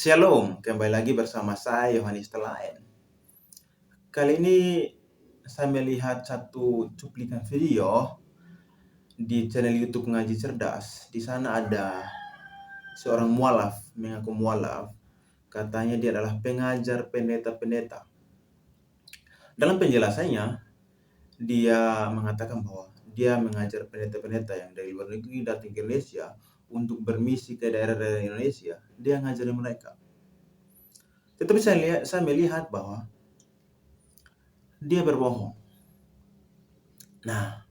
Shalom, kembali lagi bersama saya Yohanes Telain. Kali ini saya melihat satu cuplikan video di channel YouTube Ngaji Cerdas. Di sana ada seorang mualaf, mengaku mualaf. Katanya dia adalah pengajar pendeta-pendeta. Dalam penjelasannya, dia mengatakan bahwa dia mengajar pendeta-pendeta yang dari luar negeri datang ke Indonesia untuk bermisi ke daerah-daerah Indonesia. Dia ngajari mereka. Tetapi saya melihat bahwa dia berbohong. Nah,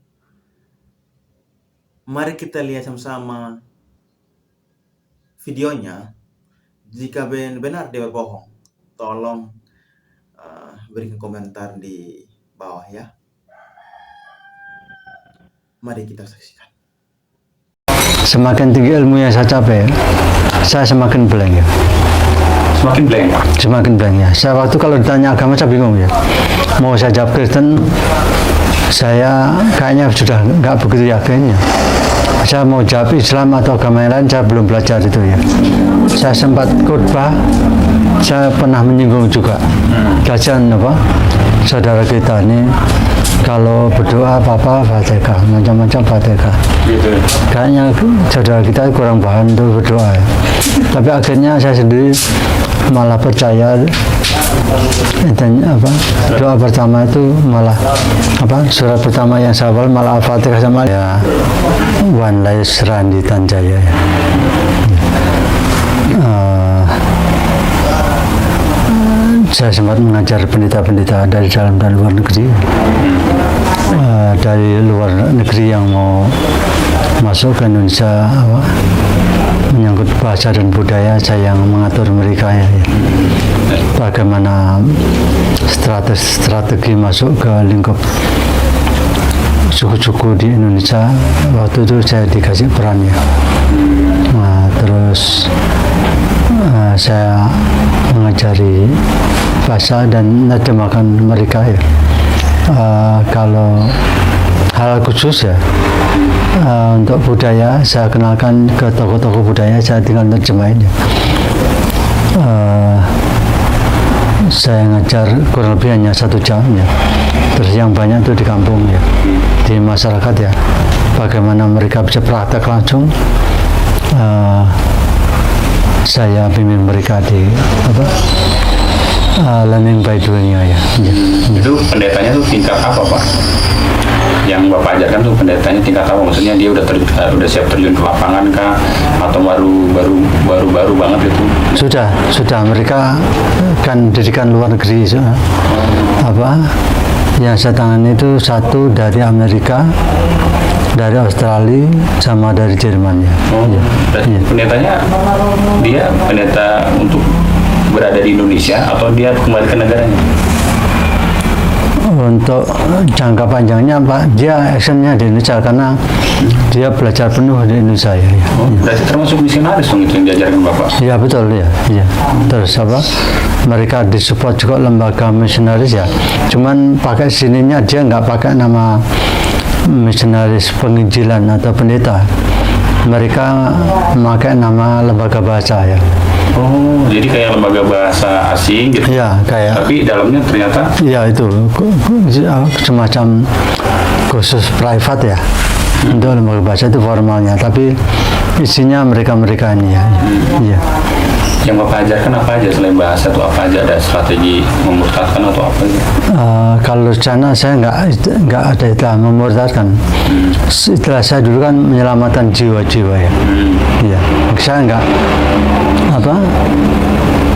mari kita lihat sama-sama videonya. Jika benar dia berbohong, tolong berikan komentar di bawah ya. Mari kita saksikan. Semakin tinggi ilmu yang saya capai, saya semakin blank ya. Semakin blank? Semakin blank ya. Saya waktu kalau ditanya agama saya bingung ya. Mau saya jawab Kristen, saya kayaknya sudah nggak begitu yakinnya. Saya mau jawab Islam atau agama yang lain, saya belum belajar itu ya. Saya sempat khotbah, saya pernah menyinggung juga. Kajian apa? Saudara kita ini kalau berdoa apa-apa Fatihah, macam-macam Fatihah. Gitu. Kayaknya saudara kita kurang paham untuk berdoa ya. Tapi akhirnya saya sendiri malah percaya dan doa pertama itu malah surat pertama yang saya hafal malah Al-Fatihah sama ya Wan Lais Randi Tanjaya ya. Saya sempat mengajar pendeta-pendeta dari dalam dan luar negeri. Dari luar negeri yang mau masuk ke Indonesia menyangkut bahasa dan budaya, saya yang mengatur mereka ya. Bagaimana strategi masuk ke lingkup suku-suku di Indonesia, waktu itu saya dikasih peran ya. Terus saya mengajari bahasa dan menerjemahkan mereka ya. Kalau hal khusus ya untuk budaya, saya kenalkan ke tokoh-tokoh budaya, saya tinggal terjemahin ya. Saya ngajar kurang lebih hanya 1 jam ya. Terus yang banyak itu di kampung ya, di masyarakat ya. Bagaimana mereka bisa praktek langsung, saya bimbing mereka di learning by doing ya. Itu pendetanya tuh tingkat apa Pak? Yang Bapak ajarkan tuh pendetanya tingkat apa? Maksudnya dia udah siap terjun ke lapangan kah? Atau baru banget itu? Sudah mereka kan didikan luar negeri yang saya tangani itu 1 dari Amerika, dari Australia, sama dari Jerman ya. Ya. Pendetanya dia pendeta untuk berada di Indonesia atau dia kembali ke negaranya? Untuk jangka panjangnya Pak, dia actionnya di Indonesia karena dia belajar penuh di Indonesia ya. Berarti termasuk misionaris dong itu yang diajarkan Bapak? Iya betul ya. Terus mereka disupport juga lembaga misionaris ya. Cuman pakai sininya dia nggak pakai nama misionaris penginjilan atau pendeta. Mereka memakai nama lembaga bahasa ya. Oh, jadi kayak lembaga bahasa asing gitu? Iya, kayak. Tapi dalamnya ternyata? Iya itu semacam khusus private ya. Untuk lembaga bahasa itu formalnya, tapi isinya mereka ini ya. Iya. Yang Bapak ajarkan apa aja selain bahasa itu apa aja? Ada strategi memurtadkan atau apa aja? Kalau sana saya nggak ada istilah memurtadkan. Istilah saya dulu kan menyelamatkan jiwa-jiwa ya. Iya. Saya nggak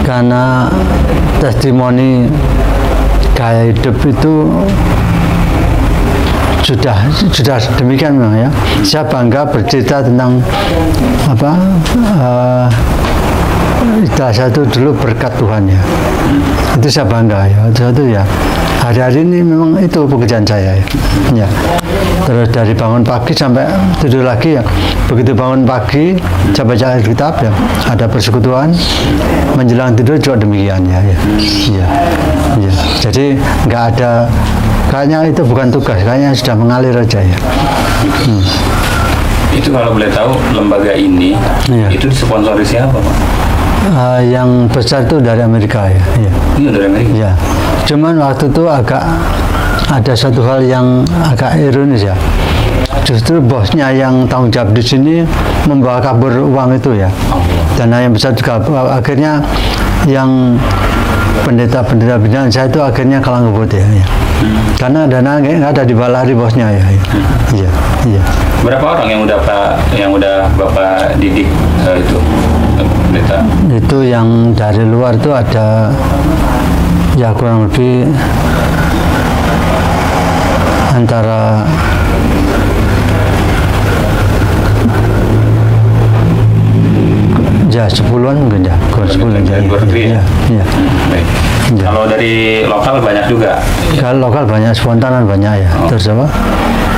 karena testimoni gaya hidup itu sudah demikian memang ya. Saya bangga bercerita tentang istilah saya itu dulu berkat Tuhan ya. Itu saya bangga ya. Itu ya. Hari-hari ini memang itu pekerjaan saya ya. Terus dari bangun pagi sampai tidur lagi ya. Begitu bangun pagi saya baca Alkitab ya. Ada persekutuan, menjelang tidur juga demikian ya. Jadi nggak ada, kayaknya itu bukan tugas, kayaknya sudah mengalir aja ya. Itu kalau boleh tahu lembaga ini Iya. itu disponsori siapa Pak? Yang besar itu dari Amerika ya. Iya. Itu dari Amerika. Ya, cuman waktu itu agak ada satu hal yang agak ironis ya. Justru bosnya yang tanggung jawab di sini membawa kabur uang itu ya. Dana yang besar juga akhirnya yang pendeta-pendeta binaan saya itu akhirnya kalang kabut ya. Karena dana nggak ada dibalas di bosnya ya. Iya, iya. Berapa orang yang udah Bapak didik itu pendeta? Itu yang dari luar itu ada ya kurang lebih antara ya 10-an mungkin ya, kurang 10 ya. Dari luar negeri ya? Iya. Baik. Iya. Kalau dari lokal banyak juga. Kalau lokal banyak, spontanan banyak ya. Terus apa?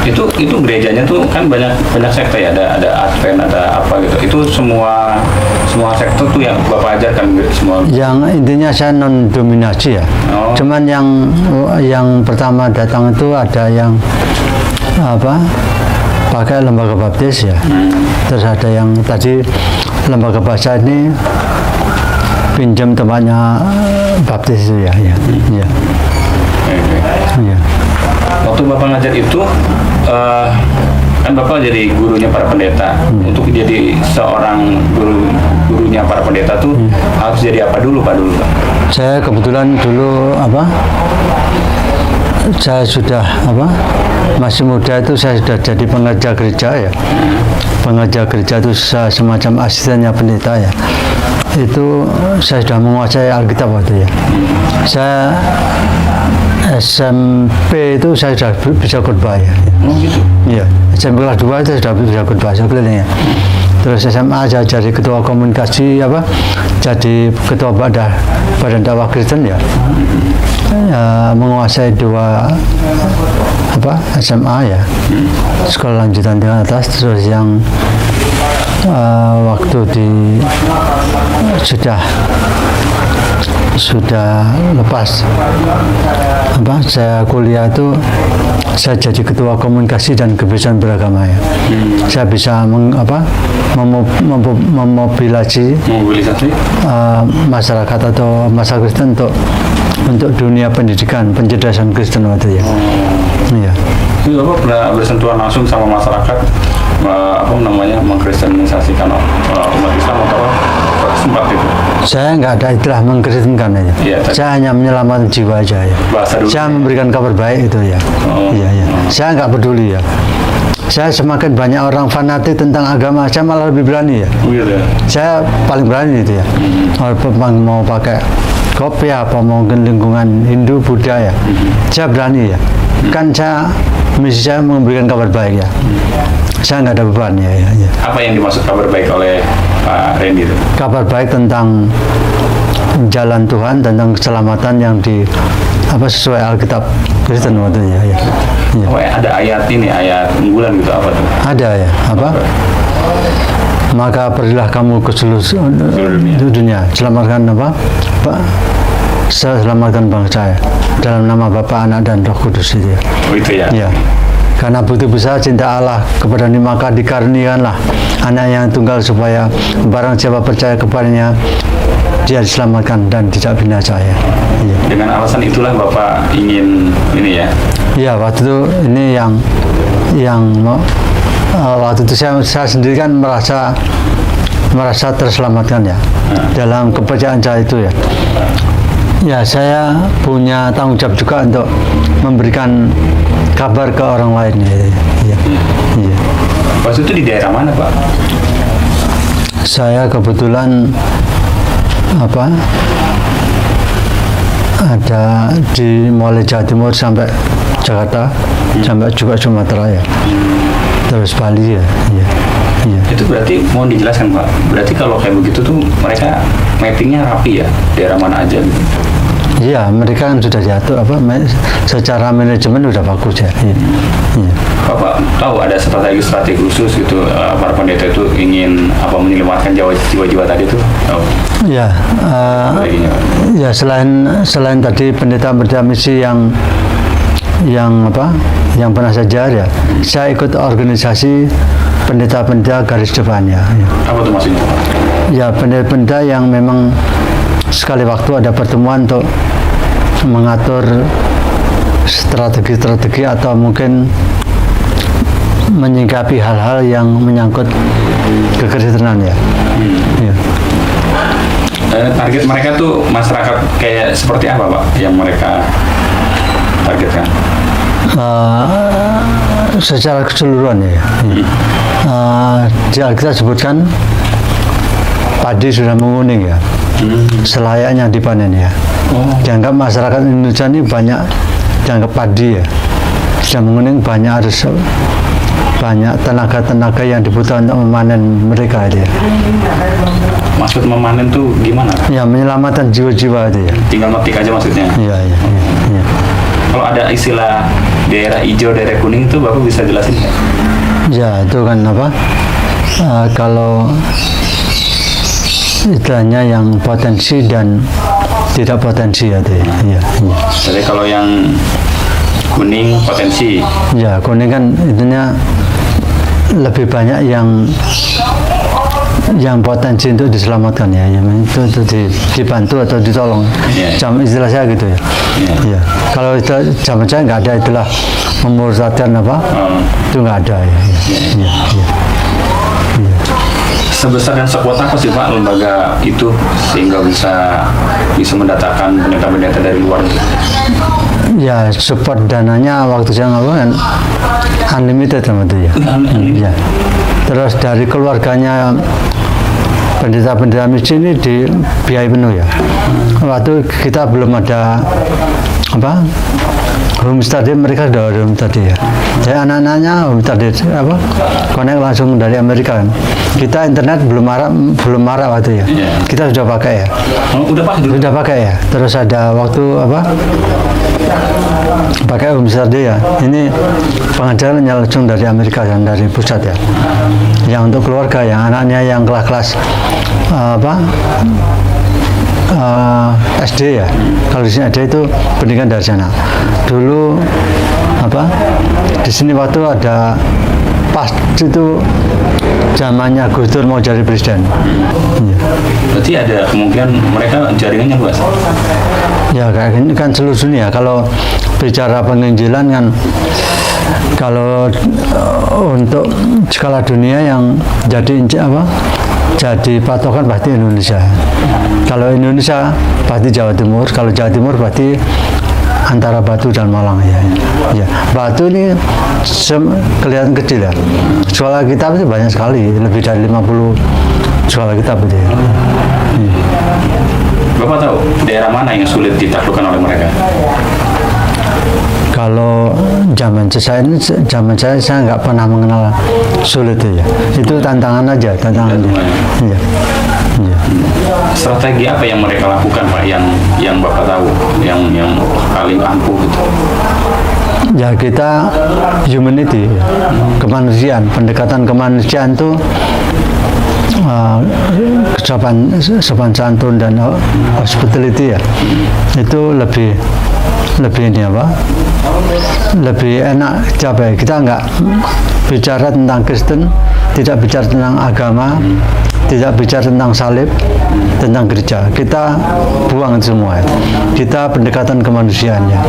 Itu gerejanya tuh kan banyak sekte ya, ada Advent, ada apa gitu. Itu semua sekte tuh yang Bapak ajarkan semua. Yang intinya saya non dominasi ya. Oh. Cuman yang pertama datang itu ada yang apa? Pakai lembaga baptis ya. Terus ada yang tadi lembaga bahasa ini pinjam tempatnya baptis itu ya. Ya. Ya. Ya. Waktu Bapak ngajar itu kan Bapak jadi gurunya para pendeta. Untuk jadi seorang gurunya para pendeta tuh harus jadi apa dulu Pak? Saya kebetulan dulu saya sudah masih muda itu saya sudah jadi pengajar gereja ya. Pengajar gereja itu semacam asistennya pendeta ya. Itu saya sudah menguasai Alkitab waktu ya. Saya SMP itu saya sudah bisa khotbah ya. Oh gitu. Iya, SMP kelas 2 itu sudah bisa khotbah keliling ya. Terus SMA saya jadi ketua komunikasi jadi ketua badan dakwah Kristen ya. Menguasai 2 SMA ya. Sekolah lanjutan tingkat atas. Terus yang waktu sudah lepas saya kuliah itu saya jadi ketua komunikasi dan kebebasan beragama ya. Saya bisa memobilisasi masyarakat atau masyarakat Kristen untuk dunia pendidikan, pencerdasan Kristen waktu ya. Iya. Itu Bapak pernah bersentuhan langsung sama masyarakat mengkristenisasikan umat Islam atau sempat itu? Saya nggak ada istilah mengkristenkan aja. Iya, saya hanya menyelamatkan jiwa aja ya. Saya memberikan kabar baik itu ya. Iya, iya. Saya nggak peduli ya. Saya semakin banyak orang fanatik tentang agama, saya malah lebih berani ya. Gitu ya? Saya paling berani itu ya. Mau pakai kopi apa mau lingkungan Hindu Buddha ya. Saya berani ya. Kan misi saya memberikan kabar baik ya. Saya nggak ada beban ya. Apa yang dimaksud kabar baik oleh Pak Randy itu? Kabar baik tentang jalan Tuhan, tentang keselamatan yang sesuai Alkitab Kristen waktu ya. Oh, ada ayat unggulan gitu apa tuh? Ada ya. Maka pergilah kamu ke seluruh dunia, selamatkan selamatkan bangsa ya. Dalam nama Bapa, Anak dan Roh Kudus itu ya. Oh itu ya? Ya. Karena begitu besar cinta Allah kepada ini, maka dikaruniakanlah anak yang tunggal supaya barang siapa percaya kepadanya dia diselamatkan dan tidak binasa ya. Ya. Dengan alasan itulah Bapak ingin ini ya? Iya, waktu itu ini yang waktu itu saya sendiri kan merasa terselamatkan ya. Dalam kepercayaan saya itu ya. Ya, saya punya tanggung jawab juga untuk memberikan kabar ke orang lain ya. Ya. Ya. Waktu itu di daerah mana Pak? Saya kebetulan ada mulai Jawa Timur sampai Jakarta, sampai juga Sumatera ya. Terus Bali ya. Ya. Ya. Itu berarti mau dijelaskan Pak, berarti kalau kayak begitu tuh mereka mappingnya rapi ya, daerah mana aja gitu? Iya, mereka kan sudah diatur secara manajemen sudah bagus ya. Iya. Iya. Bapak tahu ada strategi khusus gitu para pendeta itu ingin menyelamatkan jiwa-jiwa tadi itu? Oh. Ya, ya selain tadi pendeta misi yang yang pernah saya ajar ya, saya ikut organisasi pendeta-pendeta garis depannya. Ya. Apa tuh maksudnya? Ya, pendeta-pendeta yang memang sekali waktu ada pertemuan untuk mengatur strategi-strategi atau mungkin menyikapi hal-hal yang menyangkut kekristenan ya. Ya. Target mereka tuh masyarakat kayak seperti apa Pak yang mereka targetkan? Secara keseluruhan ya. Di Alkitab sebutkan padi sudah menguning ya, selayaknya dipanen ya. Dianggap masyarakat Indonesia ini banyak dianggap padi ya, sudah menguning, harus banyak tenaga-tenaga yang dibutuhkan untuk memanen mereka itu ya. Maksud memanen tuh gimana? Ya, menyelamatkan jiwa-jiwa itu ya. Tinggal metik aja maksudnya? Iya. Kalau ada istilah daerah hijau, daerah kuning itu Bapak bisa jelasin nggak? Ya, itu kan apa? Kalau istilahnya yang potensi dan tidak potensi ya, ya. Jadi kalau yang kuning potensi. Ya, kuning kan intinya lebih banyak yang potensi untuk diselamatkan ya, itu dibantu atau ditolong. Jam istilah saya gitu ya. Ya. Kalau zaman saya nggak ada istilah memurtadkan apa, itu nggak ada ya. Sebesar dan sekuat apa sih Pak lembaga itu sehingga bisa mendatangkan pendeta-pendeta dari luar? Ya, support dananya waktu saya ngomong unlimited sama itu ya. Ya. Terus dari keluarganya pendeta-pendeta miskin ini dibiayai penuh ya. Waktu kita belum ada apa home study, mereka sudah ada home study ya. Jadi anak-anaknya home study apa connect langsung dari Amerika kan. Kita internet belum marah waktu ya. Kita sudah pakai ya. Sudah pakai ya. Terus ada waktu apa pakai home study ya. Ini pengajaran langsung dari Amerika dan dari pusat ya. Yang untuk keluarga yang anaknya yang kelas-kelas SD ya. Kalau di sini SD itu pendidikan dari sana. Dulu di sini waktu ada pas itu zamannya Gus Dur mau jadi presiden. Ya. Berarti ada kemungkinan mereka jaringannya luas. Ya, kayak gini kan seluruh dunia. Kalau bicara penginjilan kan, kalau untuk skala dunia yang jadi patokan pasti Indonesia. Kalau Indonesia pasti Jawa Timur. Kalau Jawa Timur pasti antara Batu dan Malang ya. Batu ini kelihatan kecil ya. Sekolah kitab itu banyak sekali, lebih dari 50 sekolah kitab itu ya. Bapak tahu daerah mana yang sulit ditaklukkan oleh mereka? Kalau zaman saya nggak pernah mengenal sulit ya. Itu tantangan aja. Ya. Strategi apa yang mereka lakukan Pak yang Bapak tahu yang paling ampuh gitu? Ya, kita humanity, kemanusiaan, pendekatan kemanusiaan itu sopan santun dan hospitality ya. Itu lebih ini lebih enak capai. Kita nggak bicara tentang Kristen, tidak bicara tentang agama, tidak bicara tentang salib, tentang gereja. Kita buang semua. Kita pendekatan kemanusiaannya.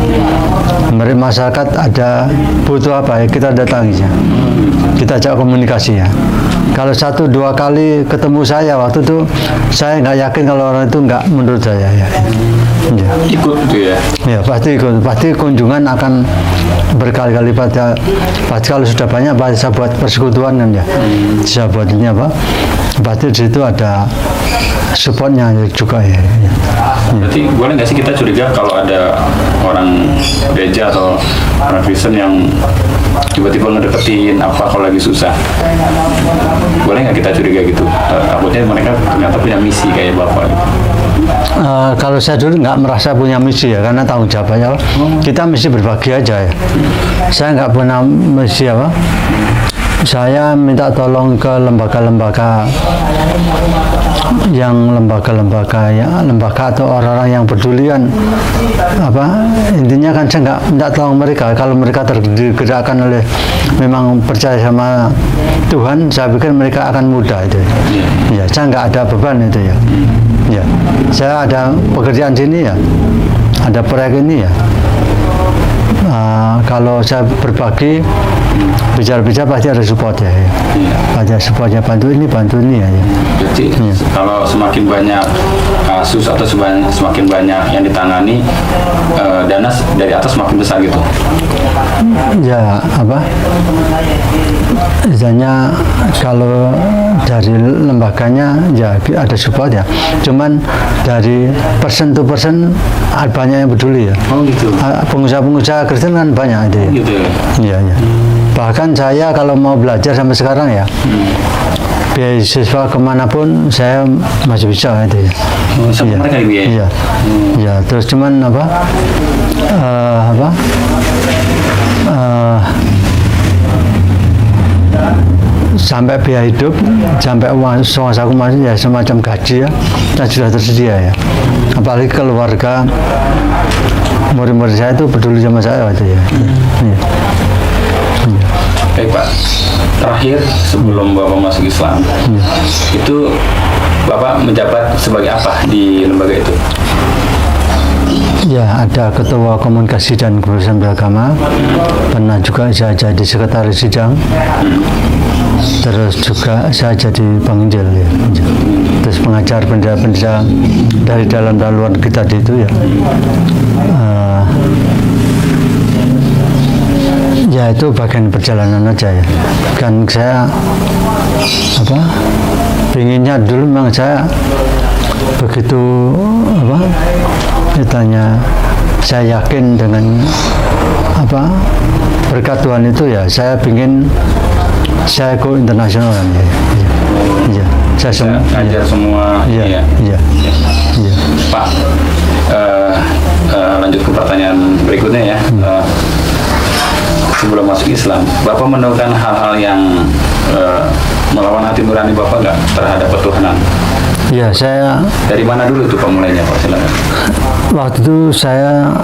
Masyarakat ada butuh apa ya, kita datanginya. Kita ajak komunikasinya. Kalau 1-2 kali ketemu saya waktu itu, saya nggak yakin kalau orang itu nggak menurut saya ya. Ikut gitu ya? Ya, pasti ikut. Pasti kunjungan akan berkali-kali pada. Pasti kalau sudah banyak, pasti saya buat persekutuan kan ya. Saya buat ini apa? Pasti di situ ada supportnya juga ya. Berarti boleh nggak sih kita curiga kalau ada orang gereja atau orang Kristen yang tiba-tiba ngedeketin apa kalau lagi susah? Boleh nggak kita curiga gitu? Takutnya mereka ternyata punya misi kayak Bapak gitu. Kalau saya dulu nggak merasa punya misi ya, karena tanggung jawabnya kita mesti berbagi aja ya. Saya nggak pernah misi apa. Saya minta tolong ke lembaga-lembaga yang lembaga atau orang-orang yang peduli kan intinya kan saya nggak tahu mereka. Kalau mereka tergerakkan oleh memang percaya sama Tuhan, saya pikir mereka akan mudah itu. Ya, saya nggak ada beban itu ya. Ya, saya ada pekerjaan sini ya, ada proyek ini ya. Kalau saya berbagi, bicara-bicara pasti ada support ya. Pasti ada supportnya, bantu ini ya. Jadi kalau semakin banyak kasus atau semakin banyak yang ditangani, dana dari atas semakin besar gitu. Ya misalnya kalau dari lembaganya ya ada support ya. Cuman dari person to person banyak yang peduli ya. Oh gitu. Pengusaha Kristen kan banyak itu ya. Gitu ya. Iya. Bahkan saya kalau mau belajar sampai sekarang ya, beasiswa kemanapun saya masih bisa itu ya. Sampai mereka ya. Iya. Iya. Terus cuman sampai biaya hidup, sampai uang saku masih ya semacam gaji ya, dan sudah tersedia ya. Apalagi keluarga murid-murid saya itu peduli sama saya waktu ya. Baik Pak, terakhir sebelum Bapak masuk Islam, itu Bapak menjabat sebagai apa di lembaga itu? Ya, ada ketua komunikasi dan kebebasan beragama, pernah juga saya jadi sekretaris sidang, terus juga saya jadi penginjil ya. Terus pengajar pendeta-pendeta dari dalam dan luar kita itu ya. Ya itu bagian perjalanan aja ya. Kan saya pinginnya dulu memang saya begitu ditanya, saya yakin dengan berkat Tuhan itu ya, saya pingin saya go internasional kan ya. Iya. Saya ngajar semua. Iya. Pak, lanjut ke pertanyaan berikutnya ya. Sebelum masuk Islam, Bapak menemukan hal-hal yang melawan hati nurani Bapak nggak terhadap ketuhanan? Ya, saya dari mana dulu tuh pemulainya Pak? Silakan. Waktu itu saya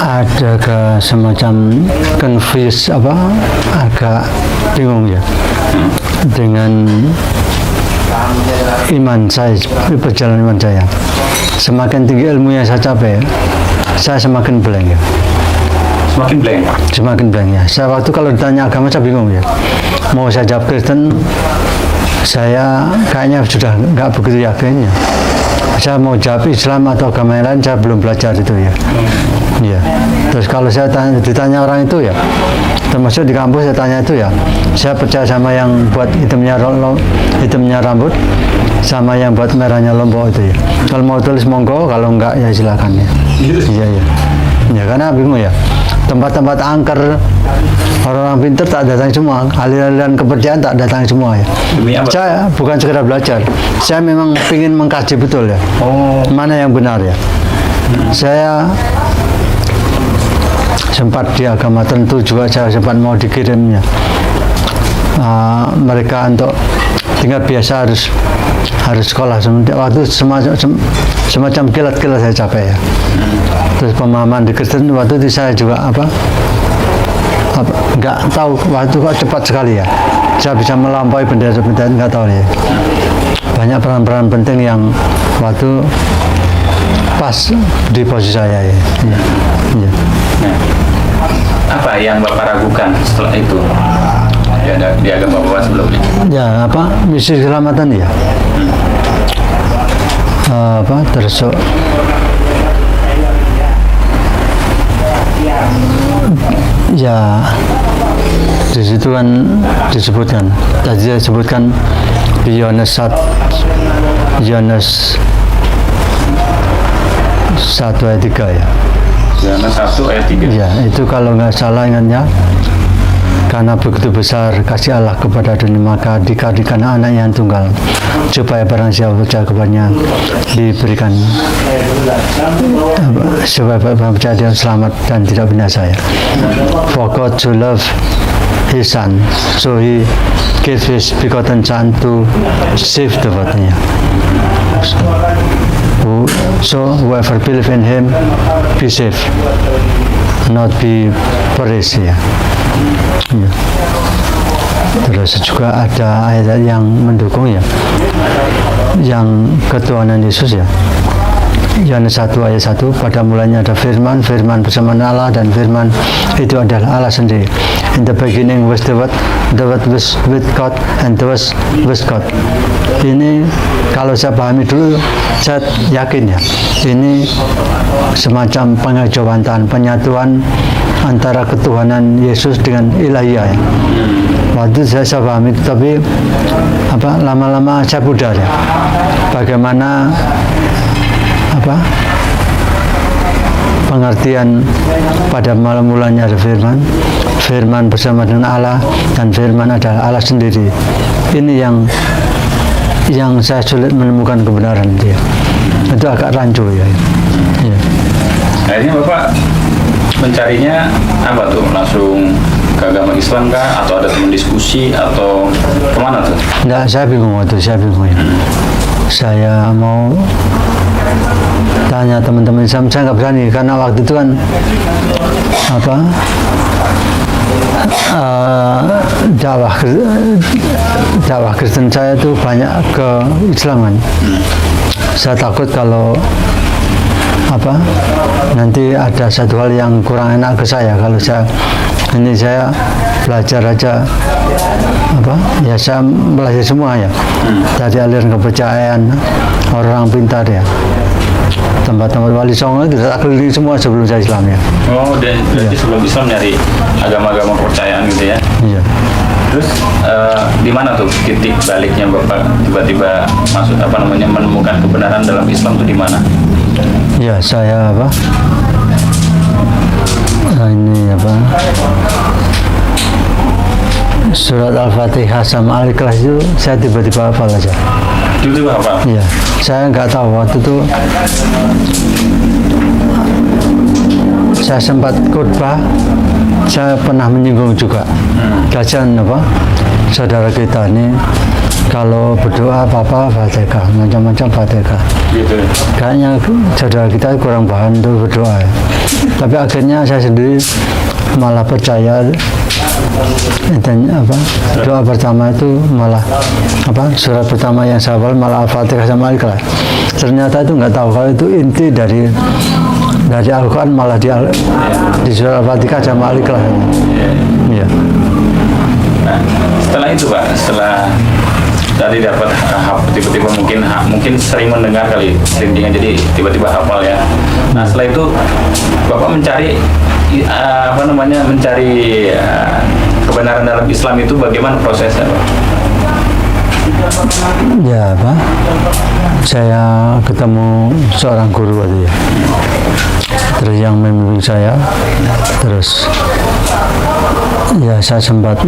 ada semacam confused agak bingung ya dengan iman saya, perjalanan iman saya. Semakin tinggi ilmu yang saya capai, saya semakin blank ya. Semakin blank ya. Saya waktu kalau ditanya agama saya bingung ya. Mau saya jawab Kristen, saya kayaknya sudah nggak begitu yakin ya. Saya mau jawab Islam atau agama yang lain, saya belum belajar itu ya. Iya. Terus kalau saya ditanya orang itu ya, termasuk di kampus saya tanya itu ya, saya percaya sama yang buat hitamnya rambut, sama yang buat merahnya lombok itu ya. Kalau mau tulis monggo, kalau enggak ya silakan ya. Iya. Ya karena bingung ya. Tempat-tempat angker orang-orang pintar tak datang semua, aliran-aliran kepercayaan tak datang semua ya. Saya bukan sekedar belajar, saya memang ingin mengkaji betul ya, mana yang benar ya. Saya sempat di agama tertentu juga saya sempat mau dikirimnya. Mereka untuk tingkat biasa harus sekolah. Waktu semacam kilat-kilat saya capai ya. Terus pemahaman di Kristen waktu itu saya juga nggak tahu, waktu kok cepat sekali ya. Saya bisa melampaui bendera-bendera, nggak tahu ya. Banyak peran-peran penting yang waktu pas di posisi saya ya. Ya. Apa yang Bapak ragukan setelah itu di agama Bapak sebelumnya? Ya misi keselamatan ya. Terus ya di situ kan disebutkan, tadi saya sebutkan di Yohanes 1 ayat 3 ya. Yohanes 1 ayat 3. Ya, itu kalau nggak salah ingatnya, karena begitu besar kasih Allah kepada dunia maka dikadikan anak yang tunggal, supaya barang siapa percaya kepadanya diberikan, supaya barang percaya dia selamat dan tidak binasa ya. For God to love his son. So he gave his begotten son to save the world. Yeah. So whoever believe in him be saved, not be perished. Ya. Ya. Terus juga ada ayat yang mendukung ya, yang ketuhanan Yesus ya. Yohanes 1 ayat 1, pada mulanya ada firman, firman bersama Allah, dan firman itu adalah Allah sendiri. In the beginning was the word was with God, and the word was God. Ini kalau saya pahami dulu, saya yakin ya, ini semacam pengajawantahan, penyatuan antara ketuhanan Yesus dengan ilahiyah ya. Waktu saya pahami, tapi lama-lama saya pudar ya, bagaimana pengertian pada mulanya ada firman, firman bersama dengan Allah, dan firman adalah Allah sendiri. Ini yang saya sulit menemukan kebenaran dia. Itu agak rancu ya. Ya. Akhirnya Bapak mencarinya apa tuh? Langsung ke agama Islam kah? Atau ada teman diskusi? Atau kemana tuh? Enggak, saya bingung waktu, saya bingung ya. Saya mau tanya teman-teman Islam, saya nggak berani karena waktu itu kan dakwah Kristen saya itu banyak ke Islam kan. Saya takut kalau nanti ada satu hal yang kurang enak ke saya kalau saya belajar aja ya, saya belajar semua ya, dari aliran kepercayaan orang pintar ya, tempat-tempat wali songo itu saya keliling semua sebelum saya Islam ya. Oh, dan berarti sebelum Islam nyari agama-agama kepercayaan gitu ya? Iya. Terus di mana tuh titik baliknya Bapak tiba-tiba masuk menemukan kebenaran dalam Islam tuh di mana? Ya, saya surat Al-Fatihah sama Al-Ikhlas itu saya tiba-tiba hafal aja. Tiba-tiba hafal? Iya, saya nggak tahu waktu itu saya sempat khotbah, saya pernah menyinggung juga. Kajian saudara kita ini kalau berdoa apa-apa Fatihah, macam-macam Fatihah. Gitu. Kayaknya saudara kita kurang paham untuk berdoa ya. Tapi akhirnya saya sendiri malah percaya, dan doa pertama itu malah surat pertama yang saya hafal malah Al-Fatihah sama Al-Ikhlas. Ternyata itu nggak tahu kalau itu inti dari Al-Quran, malah di surat Al-Fatihah sama Al-Ikhlas. Ya. Nah, setelah itu Pak, setelah tadi dapat tiba-tiba mungkin sering mendengar kali selintingan, jadi tiba-tiba hafal ya. Nah, setelah itu Bapak mencari mencari kebenaran dalam Islam itu bagaimana prosesnya Pak? Ya saya ketemu seorang guru waktu ya, terus yang membimbing saya, terus ya saya sempat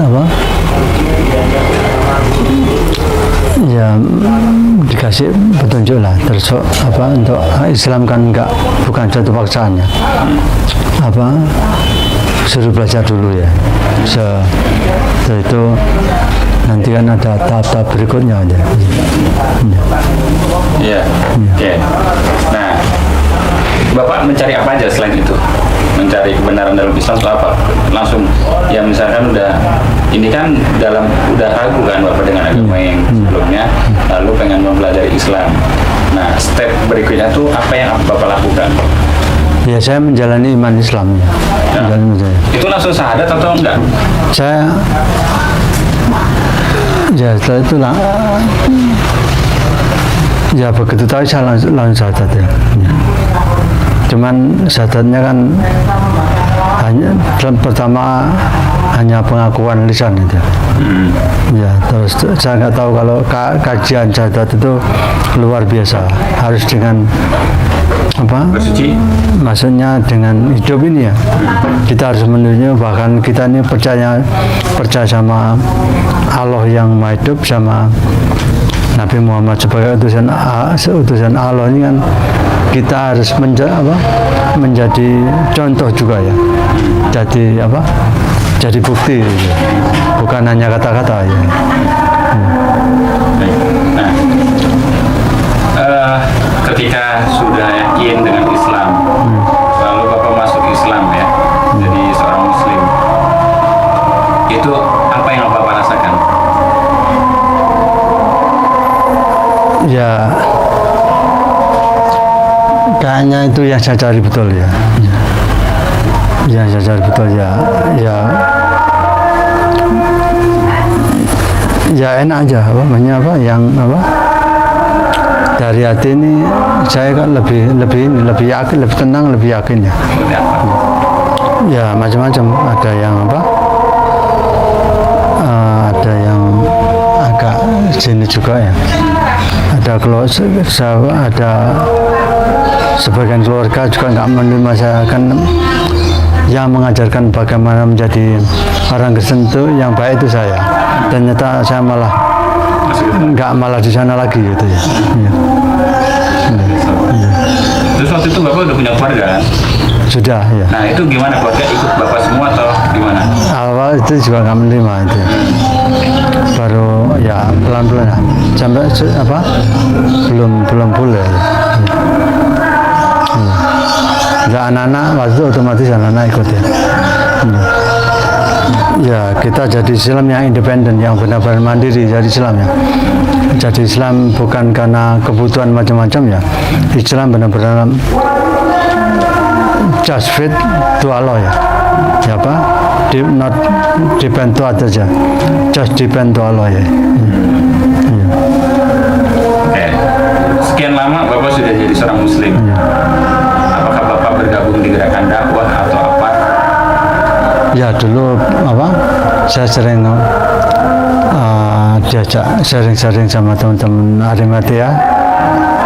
ya dikasih petunjuk lah, terus untuk Islam kan bukan suatu paksaan ya, suruh belajar dulu ya. Setelah itu nanti kan ada tahap-tahap berikutnya aja. Iya. Oke. Nah, Bapak mencari apa aja selain itu? Mencari kebenaran dalam Islam itu apa? Langsung ya misalkan ini kan udah ragu kan Bapak dengan agama yang sebelumnya, lalu pengen mempelajari Islam. Nah, step berikutnya tuh apa yang Bapak lakukan? Ya, saya menjalani iman Islam ya. Itu langsung syahadat atau enggak? Ya setelah itu ya begitu tahu saya langsung syahadat ya. Cuman syahadatnya kan pertama hanya pengakuan lisan itu. Ya, terus saya nggak tahu kalau kajian syahadat itu luar biasa, harus dengan bersuci, maksudnya dengan hidup ini ya. Kita harus menunjukkan, bahkan kita ini percaya sama Allah yang maha hidup, sama Nabi Muhammad sebagai utusan Allah ini kan kita harus menjadi contoh juga ya. Jadi jadi bukti gitu. Bukan hanya kata-kata ya. Baik. Nah, ketika sudah yakin dengan Islam, lalu Bapak masuk Islam ya, jadi seorang Muslim, itu apa yang Bapak rasakan? Ya, kayaknya itu yang saya cari betul ya. Yang saya cari betul ya. Ya enak aja, yang dari hati ini saya kan lebih yakin, lebih tenang, lebih yakin ya. Seperti apa? Ya macam-macam, ada yang ada yang agak sini juga ya. Ada sebagian keluarga juga nggak menerima saya, kan yang mengajarkan bagaimana menjadi orang Kristen itu yang baik itu saya. Ternyata saya malah di sana lagi gitu ya. Iya. Terus waktu itu Bapak udah punya keluarga kan? Sudah ya. Nah itu gimana, keluarga ikut Bapak semua atau gimana? Awal itu juga nggak menerima itu. Baru ya pelan-pelan lah. Sampai belum boleh. Ya anak-anak waktu itu otomatis anak-anak ikut ya. Ya kita jadi Islam yang independen, yang benar-benar mandiri, jadi Islam ya. Jadi Islam bukan karena kebutuhan macam-macam ya. Islam benar-benar just fit to Allah ya. Ya apa? Not depend to others ya. Just depend to Allah ya. Oke. Sekian lama Bapak sudah jadi seorang Muslim. Apakah Bapak bergabung di gerakan dakwah atau apa? Ya dulu saya sering diajak sharing-sharing sama teman-teman Arimatia.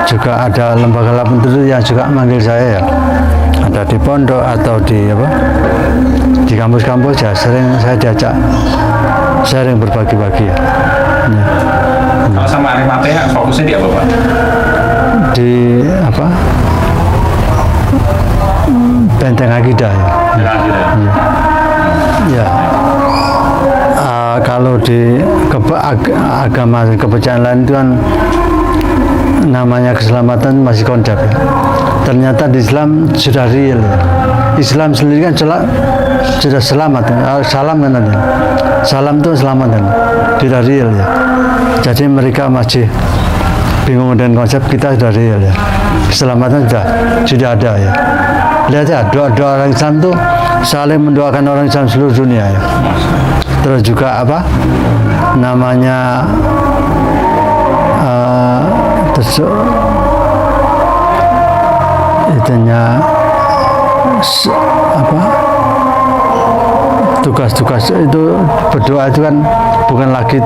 Juga ada lembaga tertentu yang juga manggil saya ya. Ada di pondok atau di kampus-kampus ya, sering saya diajak sharing, berbagi-bagi ya. Kalau sama Arimatia fokusnya di apa Pak? Di benteng akidah ya. Ya. Kalau di agama kepercayaan lain itu kan namanya keselamatan masih konsep ya. Ternyata di Islam sudah real ya. Islam sendiri kan sudah selamat ya. Salam kan ada. Salam itu selamat kan. Sudah real ya. Jadi mereka masih bingung dengan konsep, kita sudah real ya. Keselamatan sudah ada ya. Lihat ya, doa orang Islam itu saling mendoakan orang Islam seluruh dunia ya. Terus juga namanya tugas-tugas itu berdoa itu kan bukan lagi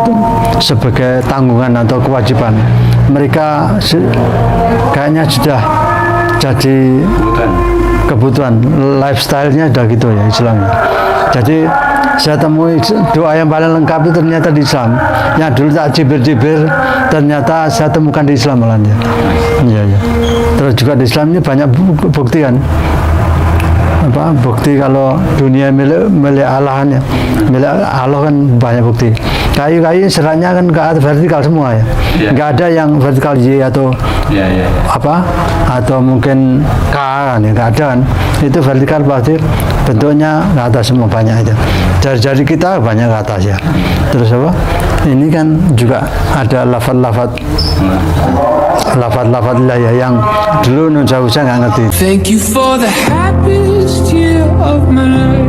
sebagai tanggungan atau kewajiban. Mereka kayaknya sudah jadi kebutuhan, lifestyle-nya sudah gitu ya Islamnya. Jadi saya temui doa yang paling lengkap itu ternyata di Islam. Yang dulu tak cibir-cibir, ternyata saya temukan di Islam malah ya. Iya. Terus juga di Islam ini banyak bukti kan. Bukti kalau dunia milik Allah ya. Milik Allah kan banyak bukti. Kayu-kayu seratnya kan ke atas vertikal semua ya. Nggak ada yang vertikal Y atau atau mungkin K kan ya, nggak ada kan. Itu vertikal pasti bentuknya ke atas semua, banyak aja. Jari-jari kita banyak ke atas ya. Terus ini kan juga ada lafaz-lafaz lah ya, yang dulu Nun Jauh saya nggak ngerti. Thank you for the happiest year of my life.